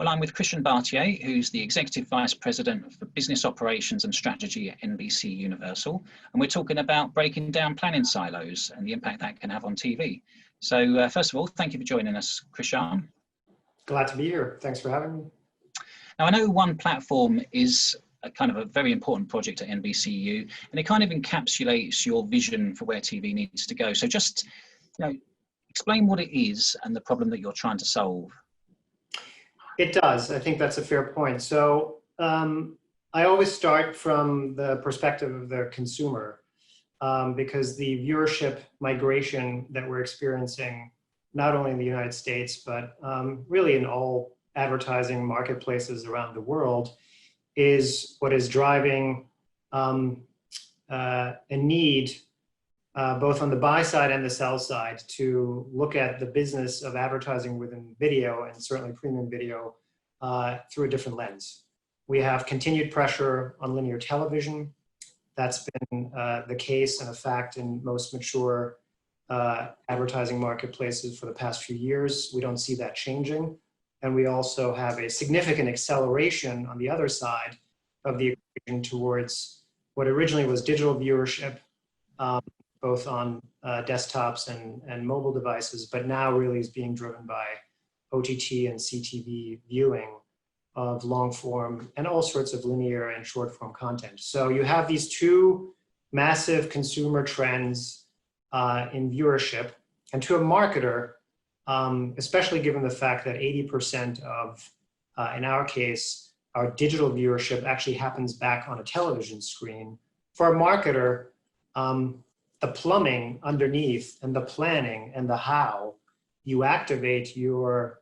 Well, I'm with Christian Bartier, who's the Executive Vice President for Business Operations and Strategy at NBC Universal. And we're talking about breaking down planning silos and the impact that can have on TV. So first of all, thank you for joining us, Christian. Glad to be here. Thanks for having me. Now, I know One Platform is a kind of a very important project at NBCU, and it kind of encapsulates your vision for where TV needs to go. So just, explain what it is and the problem that you're trying to solve. It does. I think that's a fair point. So I always start from the perspective of the consumer because the viewership migration that we're experiencing, not only in the United States, but really in all advertising marketplaces around the world, is what is driving a need both on the buy side and the sell side to look at the business of advertising within video, and certainly premium video, through a different lens. We have continued pressure on linear television. That's been the case and a fact in most mature advertising marketplaces for the past few years. We don't see that changing. And we also have a significant acceleration on the other side of the equation towards what originally was digital viewership, both on desktops and mobile devices, but now really is being driven by OTT and CTV viewing of long form and all sorts of linear and short form content. So you have these two massive consumer trends in viewership, and to a marketer, especially given the fact that 80% of, in our case, our digital viewership actually happens back on a television screen. For a marketer, the plumbing underneath and the planning and the how you activate your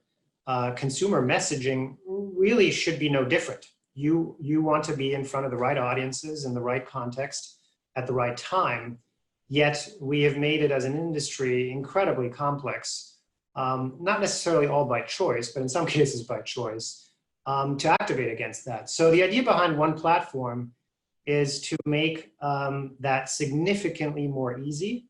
consumer messaging really should be no different. You want to be in front of the right audiences in the right context at the right time, yet we have made it as an industry incredibly complex, not necessarily all by choice, but in some cases by choice, to activate against that. So the idea behind One Platform is to make that significantly more easy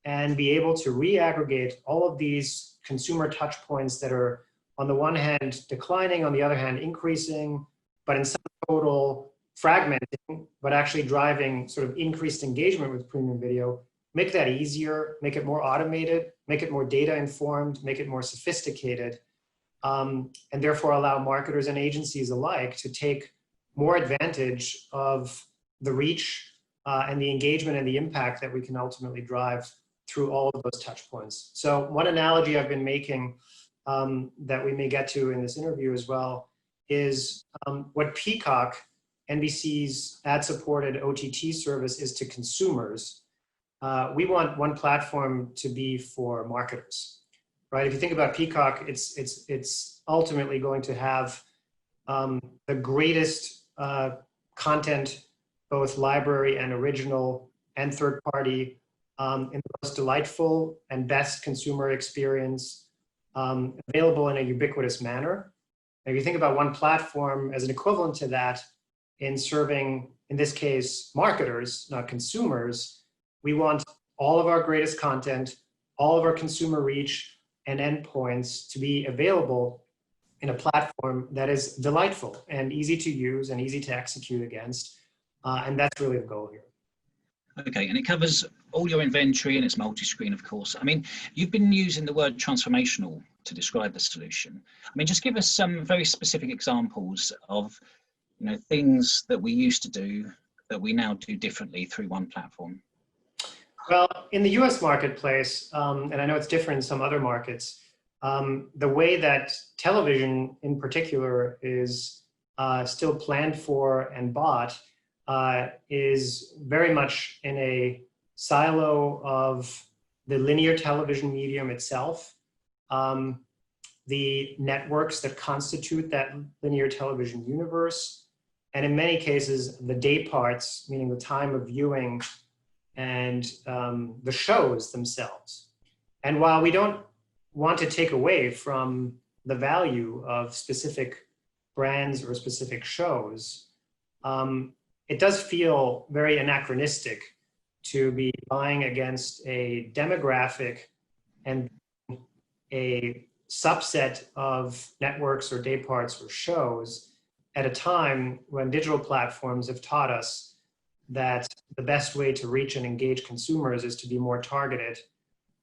and be able to reaggregate all of these consumer touch points that are on the one hand declining, on the other hand increasing, but in some total fragmenting, but actually driving sort of increased engagement with premium video. Make that easier, make it more automated, make it more data informed, make it more sophisticated, and therefore allow marketers and agencies alike to take more advantage of the reach and the engagement and the impact that we can ultimately drive through all of those touch points. So one analogy I've been making that we may get to in this interview as well is what Peacock, NBC's ad-supported OTT service, is to consumers. We want One Platform to be for marketers, right? If you think about Peacock, it's ultimately going to have the greatest content, both library and original and third party, in the most delightful and best consumer experience, available in a ubiquitous manner. And if you think about One Platform as an equivalent to that in serving, in this case, marketers, not consumers, we want all of our greatest content, all of our consumer reach and endpoints to be available in a platform that is delightful and easy to use and easy to execute against. And that's really the goal here. Okay, and it covers all your inventory and it's multi-screen, of course. I mean, you've been using the word transformational to describe the solution. I mean, just give us some very specific examples of, things that we used to do that we now do differently through One Platform. Well, in the US marketplace, and I know it's different in some other markets, the way that television in particular is still planned for and bought is very much in a silo of the linear television medium itself, the networks that constitute that linear television universe, and in many cases, the day parts, meaning the time of viewing, and the shows themselves. And while we don't want to take away from the value of specific brands or specific shows, it does feel very anachronistic to be buying against a demographic and a subset of networks or day parts or shows at a time when digital platforms have taught us that the best way to reach and engage consumers is to be more targeted,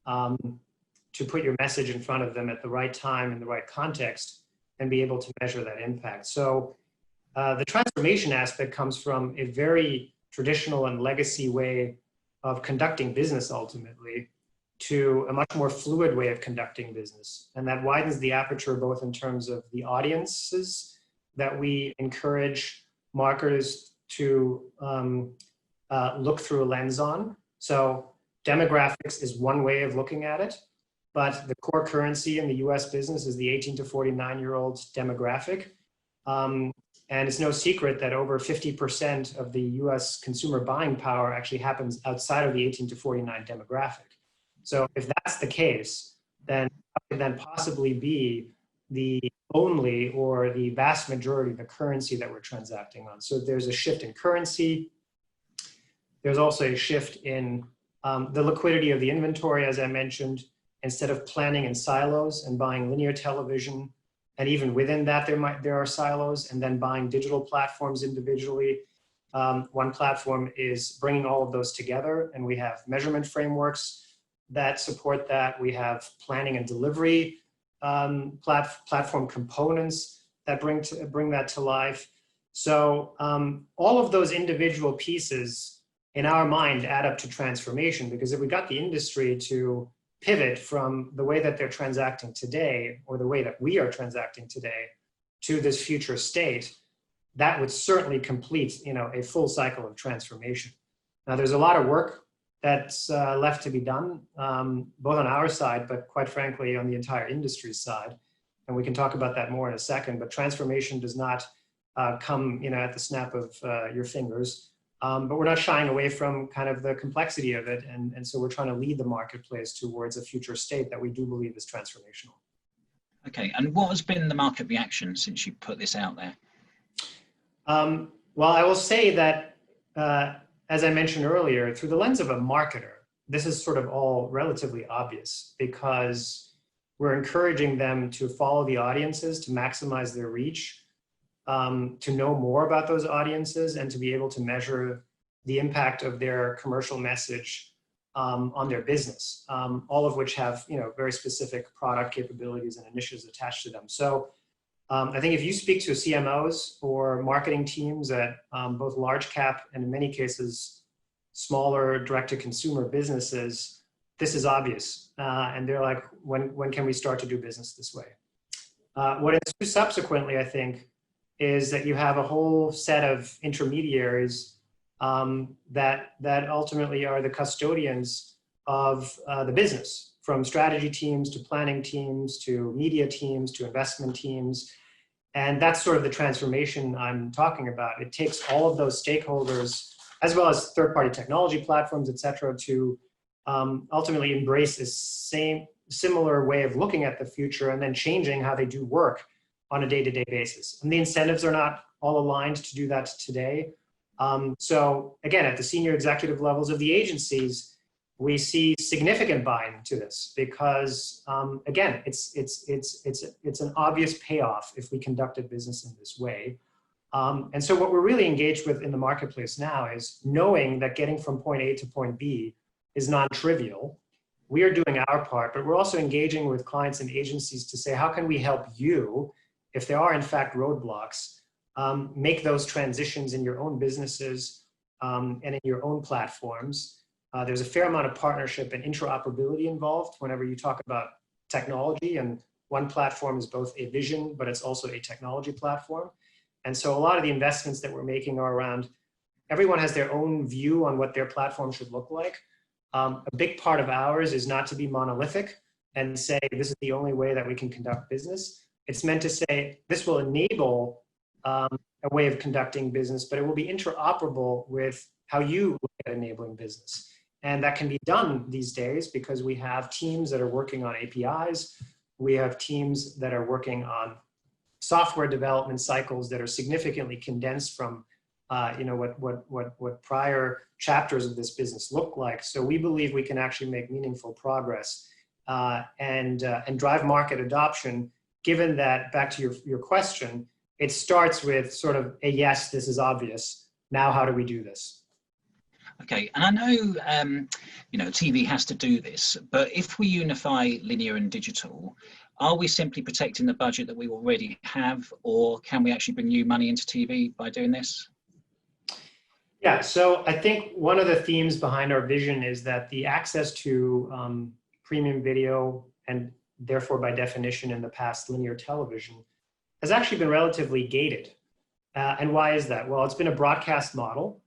to put your message in front of them at the right time in the right context and be able to measure that impact. So the transformation aspect comes from a very traditional and legacy way of conducting business ultimately to a much more fluid way of conducting business. And that widens the aperture both in terms of the audiences that we encourage marketers to look through a lens on. So demographics is one way of looking at it, but the core currency in the US business is the 18 to 49-year-old demographic. And it's no secret that over 50% of the US consumer buying power actually happens outside of the 18 to 49 demographic. So if that's the case, then how could then possibly be the only or the vast majority of the currency that we're transacting on? So there's a shift in currency. There's also a shift in the liquidity of the inventory, as I mentioned. Instead of planning in silos and buying linear television, and even within that there are silos, and then buying digital platforms individually. One platform is bringing all of those together, and we have measurement frameworks that support that. We have planning and delivery platform components that bring that to life. So all of those individual pieces in our mind add up to transformation, because if we got the industry to pivot from the way that they're transacting today, or the way that we are transacting today, to this future state, that would certainly complete, a full cycle of transformation. Now, there's a lot of work that's left to be done, both on our side, but quite frankly, on the entire industry side. And we can talk about that more in a second, but transformation does not come, at the snap of your fingers. But we're not shying away from kind of the complexity of it. And so we're trying to lead the marketplace towards a future state that we do believe is transformational. Okay, and what has been the market reaction since you put this out there? Well, I will say that, as I mentioned earlier, through the lens of a marketer, this is sort of all relatively obvious, because we're encouraging them to follow the audiences, to maximize their reach, to know more about those audiences, and to be able to measure the impact of their commercial message on their business, all of which have very specific product capabilities and initiatives attached to them. So I think if you speak to CMOs or marketing teams at both large cap and in many cases smaller direct-to-consumer businesses, this is obvious. And they're like, when can we start to do business this way? What ensues subsequently, I think, is that you have a whole set of intermediaries that ultimately are the custodians of the business, from strategy teams to planning teams to media teams to investment teams. And that's sort of the transformation I'm talking about. It takes all of those stakeholders, as well as third-party technology platforms, et cetera, to ultimately embrace this similar way of looking at the future and then changing how they do work on a day-to-day basis. And the incentives are not all aligned to do that today. So again, at the senior executive levels of the agencies, we see significant buy-in to this because, again, it's an obvious payoff if we conducted business in this way. And so what we're really engaged with in the marketplace now is knowing that getting from point A to point B is non-trivial. We are doing our part, but we're also engaging with clients and agencies to say, how can we help you, if there are in fact roadblocks, make those transitions in your own businesses and in your own platforms. There's a fair amount of partnership and interoperability involved whenever you talk about technology, and one platform is both a vision, but it's also a technology platform. And so a lot of the investments that we're making are around, everyone has their own view on what their platform should look like. A big part of ours is not to be monolithic and say, this is the only way that we can conduct business. It's meant to say, this will enable a way of conducting business, but it will be interoperable with how you look at enabling business. And that can be done these days because we have teams that are working on APIs. We have teams that are working on software development cycles that are significantly condensed from what prior chapters of this business look like. So we believe we can actually make meaningful progress and drive market adoption, given that, back to your question, it starts with sort of a yes, this is obvious. Now, how do we do this? Okay, and I know, you know, TV has to do this, but if we unify linear and digital, are we simply protecting the budget that we already have, or can we actually bring new money into TV by doing this? Yeah, so I think one of the themes behind our vision is that the access to premium video, and therefore by definition in the past linear television, has actually been relatively gated. And why is that? Well, it's been a broadcast model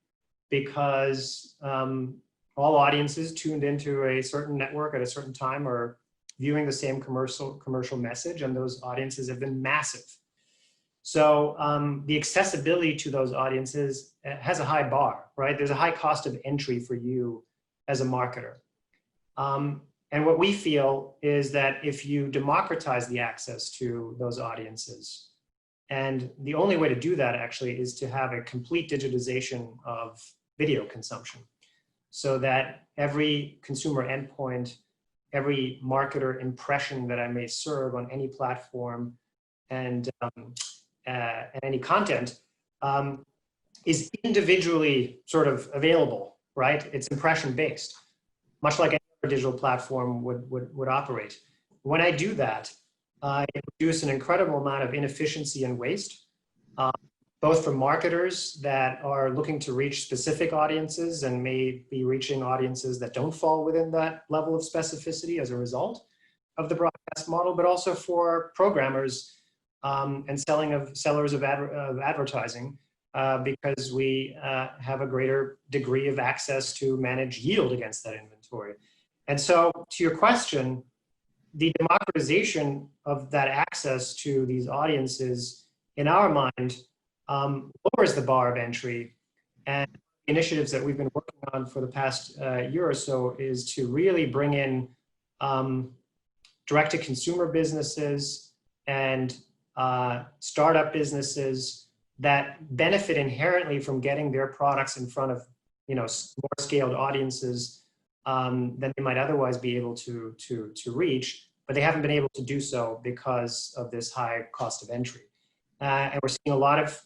because all audiences tuned into a certain network at a certain time are viewing the same commercial message, and those audiences have been massive. So the accessibility to those audiences has a high bar, right? There's a high cost of entry for you as a marketer. And what we feel is that if you democratize the access to those audiences, and the only way to do that actually is to have a complete digitization of video consumption, so that every consumer endpoint, every marketer impression that I may serve on any platform and any content is individually sort of available, right? It's impression based, much like any other digital platform would operate. When I do that, I reduce an incredible amount of inefficiency and waste, both for marketers that are looking to reach specific audiences and may be reaching audiences that don't fall within that level of specificity as a result of the broadcast model, but also for programmers and sellers of advertising, because we have a greater degree of access to manage yield against that inventory. And so to your question, the democratization of that access to these audiences, in our mind, lowers the bar of entry. And initiatives that we've been working on for the past year or so is to really bring in direct-to-consumer businesses and startup businesses that benefit inherently from getting their products in front of, you know, more scaled audiences than they might otherwise be able to reach, but they haven't been able to do so because of this high cost of entry. And we're seeing a lot of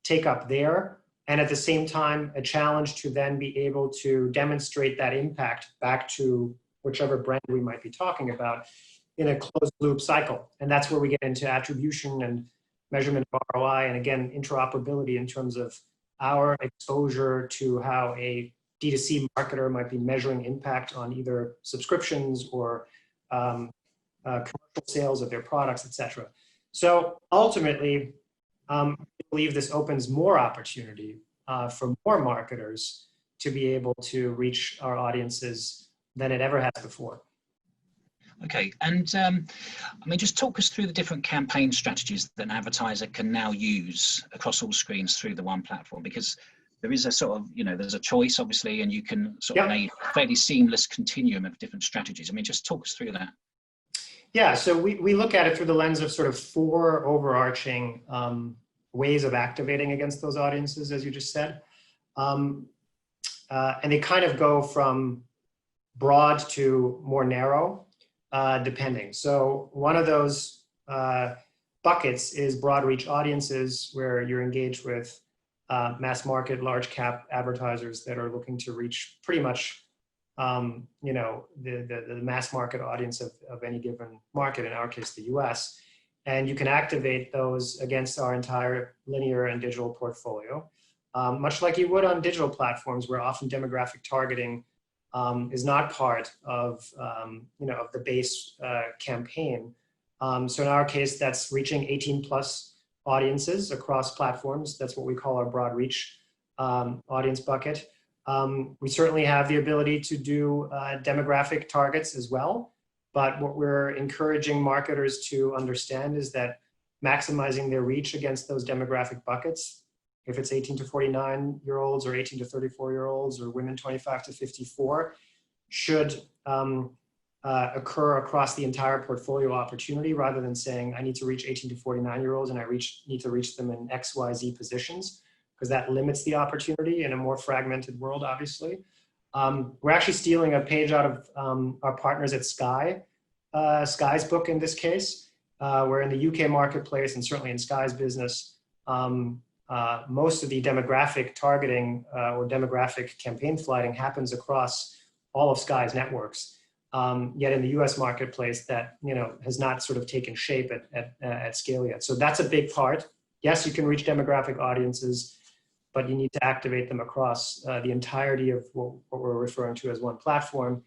take up there, and at the same time, a challenge to then be able to demonstrate that impact back to whichever brand we might be talking about in a closed loop cycle. And that's where we get into attribution and measurement of ROI, and again, interoperability in terms of our exposure to how a D2C marketer might be measuring impact on either subscriptions or commercial sales of their products, et cetera. So ultimately, I believe this opens more opportunity for more marketers to be able to reach our audiences than it ever has before. Okay, and I mean, just talk us through the different campaign strategies that an advertiser can now use across all screens through the one platform, because there is a sort of, you know, there's a choice obviously, and you can sort of make a fairly seamless continuum of different strategies. I mean, just talk us through that. Yeah, so we look at it through the lens of sort of 4 overarching ways of activating against those audiences, as you just said. And they kind of go from broad to more narrow, depending. So one of those buckets is broad reach audiences, where you're engaged with mass market, large cap advertisers that are looking to reach pretty much you know, the mass market audience of any given market, in our case, the US. And you can activate those against our entire linear and digital portfolio, much like you would on digital platforms, where often demographic targeting is not part of, you know, of the base campaign. So in our case, that's reaching 18+ audiences across platforms. That's what we call our broad reach audience bucket. We certainly have the ability to do demographic targets as well, but what we're encouraging marketers to understand is that maximizing their reach against those demographic buckets, if it's 18 to 49-year-olds or 18 to 34-year-olds or women 25 to 54, should occur across the entire portfolio opportunity, rather than saying I need to reach 18 to 49-year-olds and I need to reach them in XYZ positions, because that limits the opportunity in a more fragmented world, obviously. We're actually stealing a page out of our partners at Sky, Sky's book in this case, where in the UK marketplace and certainly in Sky's business, most of the demographic targeting or demographic campaign flighting happens across all of Sky's networks. Yet in the US marketplace, that has not sort of taken shape at scale yet. So that's a big part. Yes, you can reach demographic audiences, but you need to activate them across the entirety of what we're referring to as one platform.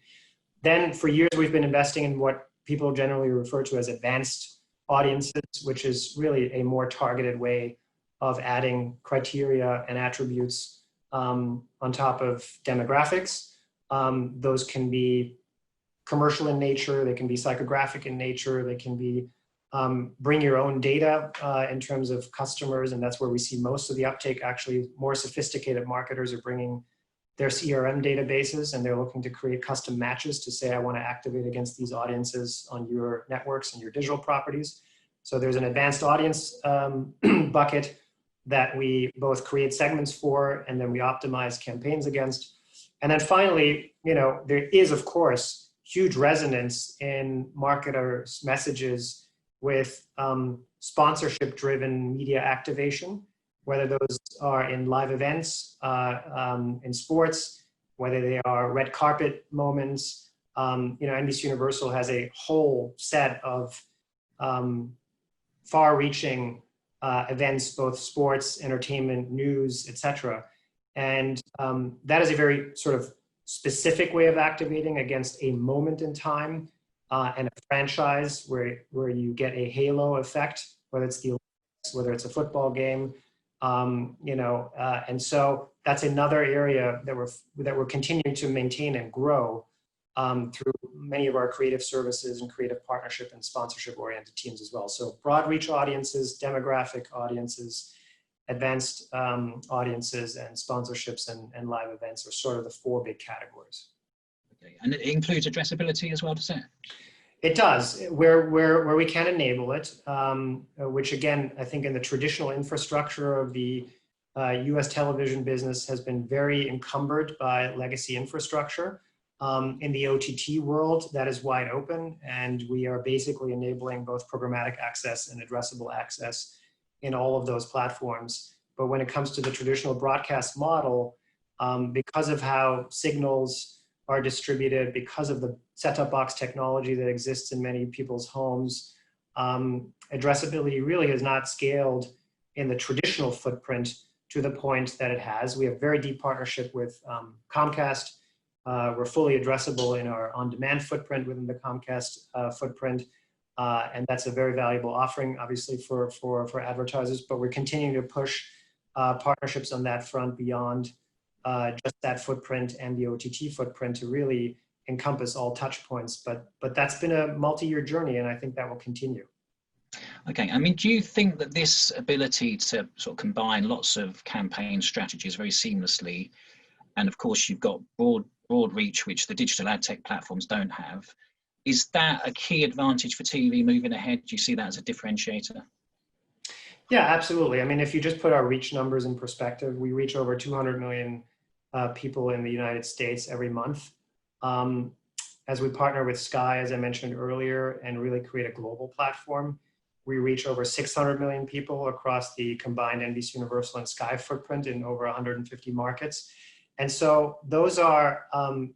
Then for years, we've been investing in what people generally refer to as advanced audiences, which is really a more targeted way of adding criteria and attributes on top of demographics. Those can be commercial in nature, they can be psychographic in nature, they can be bring your own data in terms of customers, and that's where we see most of the uptake. Actually, more sophisticated marketers are bringing their CRM databases and they're looking to create custom matches to say, I want to activate against these audiences on your networks and your digital properties. So there's an advanced audience bucket that we both create segments for and then we optimize campaigns against. And then finally, there is, of course, huge resonance in marketers' messages with sponsorship-driven media activation, whether those are in live events, in sports, whether they are red carpet moments. NBC Universal has a whole set of far-reaching events, both sports, entertainment, news, etc. And that is a very sort of specific way of activating against a moment in time and a franchise where you get a halo effect, whether it's the Olympics, whether it's a football game, and so that's another area that we're continuing to maintain and grow through many of our creative services and creative partnership and sponsorship-oriented teams as well. So broad reach audiences, demographic audiences, advanced audiences, and sponsorships and live events are sort of the four big categories. Okay. And it includes addressability as well, does it? It does, where we can enable it, which again, I think in the traditional infrastructure of the US television business has been very encumbered by legacy infrastructure. In the OTT world, that is wide open, and we are basically enabling both programmatic access and addressable access in all of those platforms. But when it comes to the traditional broadcast model, because of how signals are distributed, because of the set-top box technology that exists in many people's homes, addressability really has not scaled in the traditional footprint to the point that it has. We have very deep partnership with Comcast. We're fully addressable in our on-demand footprint within the Comcast footprint. And that's a very valuable offering, obviously, for advertisers, but we're continuing to push partnerships on that front beyond just that footprint and the OTT footprint to really encompass all touch points. But that's been a multi-year journey, and I think that will continue. Okay, I mean, do you think that this ability to sort of combine lots of campaign strategies very seamlessly, and of course you've got broad reach, which the digital ad tech platforms don't have, is that a key advantage for TV moving ahead? Do you see that as a differentiator? Yeah, absolutely. I mean, if you just put our reach numbers in perspective, we reach over 200 million people in the United States every month. As we partner with Sky, as I mentioned earlier, and really create a global platform, we reach over 600 million people across the combined NBC Universal and Sky footprint in over 150 markets. And so those are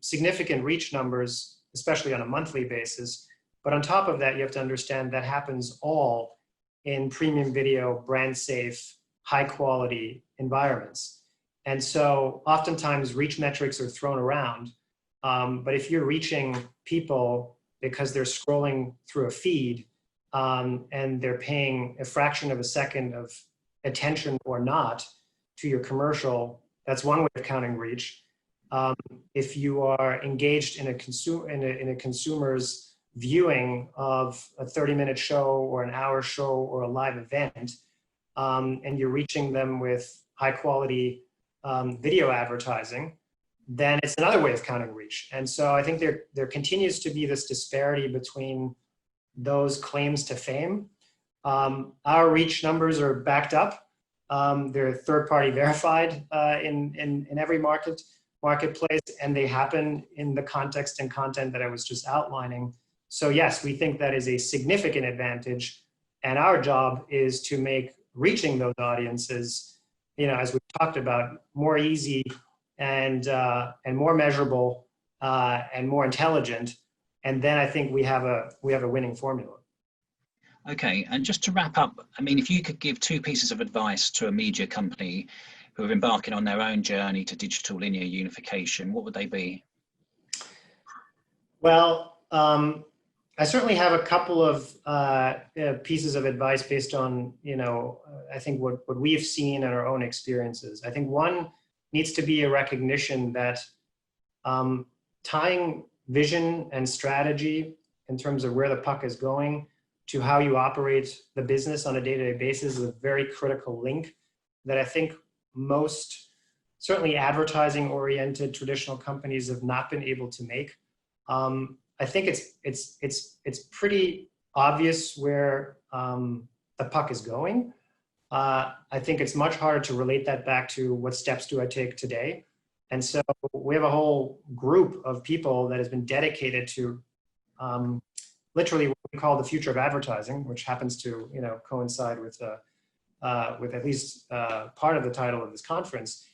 significant reach numbers, especially on a monthly basis. But on top of that, you have to understand that happens all in premium video, brand safe, high quality environments. And so oftentimes reach metrics are thrown around, but if you're reaching people because they're scrolling through a feed and they're paying a fraction of a second of attention or not to your commercial, that's one way of counting reach. If you are engaged in a consumer's viewing of a 30-minute show or an hour show or a live event, and you're reaching them with high quality video advertising, then it's another way of counting reach. And so I think there continues to be this disparity between those claims to fame. Our reach numbers are backed up. They're third-party verified in every marketplace, and they happen in the context and content that I was just outlining. So yes, we think that is a significant advantage. And our job is to make reaching those audiences, as we've talked about, more easy and more measurable and more intelligent. And then I think we have a winning formula. Okay, and just to wrap up, I mean, if you could give two pieces of advice to a media company who are embarking on their own journey to digital linear unification, what would they be? Well, I certainly have a couple of pieces of advice based on, I think what we've seen in our own experiences. I think one needs to be a recognition that tying vision and strategy in terms of where the puck is going to how you operate the business on a day-to-day basis is a very critical link that I think most, certainly advertising-oriented traditional companies have not been able to make. I think it's pretty obvious where the puck is going. I think it's much harder to relate that back to what steps do I take today. And so we have a whole group of people that has been dedicated to literally what we call the future of advertising, which happens to coincide with at least part of the title of this conference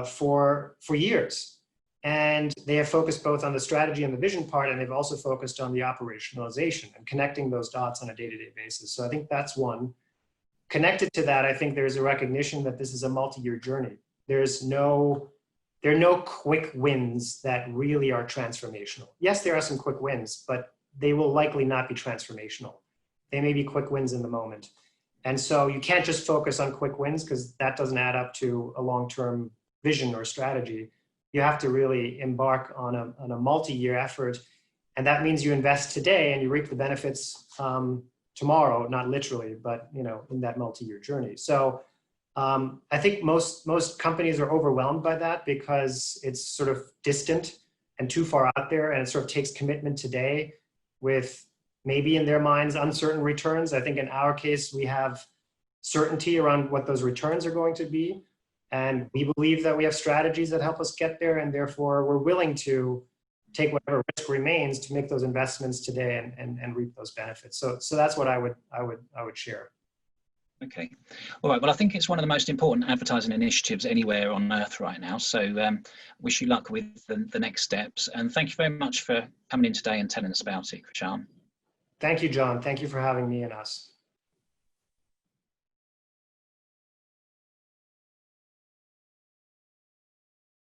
for years. And they have focused both on the strategy and the vision part, and they've also focused on the operationalization and connecting those dots on a day-to-day basis. So I think that's one. Connected to that, I think there's a recognition that this is a multi-year journey. There are no quick wins that really are transformational. Yes, there are some quick wins, but they will likely not be transformational. They may be quick wins in the moment. And so you can't just focus on quick wins because that doesn't add up to a long-term vision or strategy. You have to really embark on a multi-year effort. And that means you invest today and you reap the benefits tomorrow, not literally, but in that multi-year journey. So I think most companies are overwhelmed by that because it's sort of distant and too far out there, and it sort of takes commitment today with maybe in their minds uncertain returns. I think in our case, we have certainty around what those returns are going to be. And we believe that we have strategies that help us get there, and therefore we're willing to take whatever risk remains to make those investments today and reap those benefits. So that's what I would share. Okay. All right. Well, I think it's one of the most important advertising initiatives anywhere on earth right now. So wish you luck with the next steps. And thank you very much for coming in today and telling us about it, Krishan. Thank you, John. Thank you for having me and us.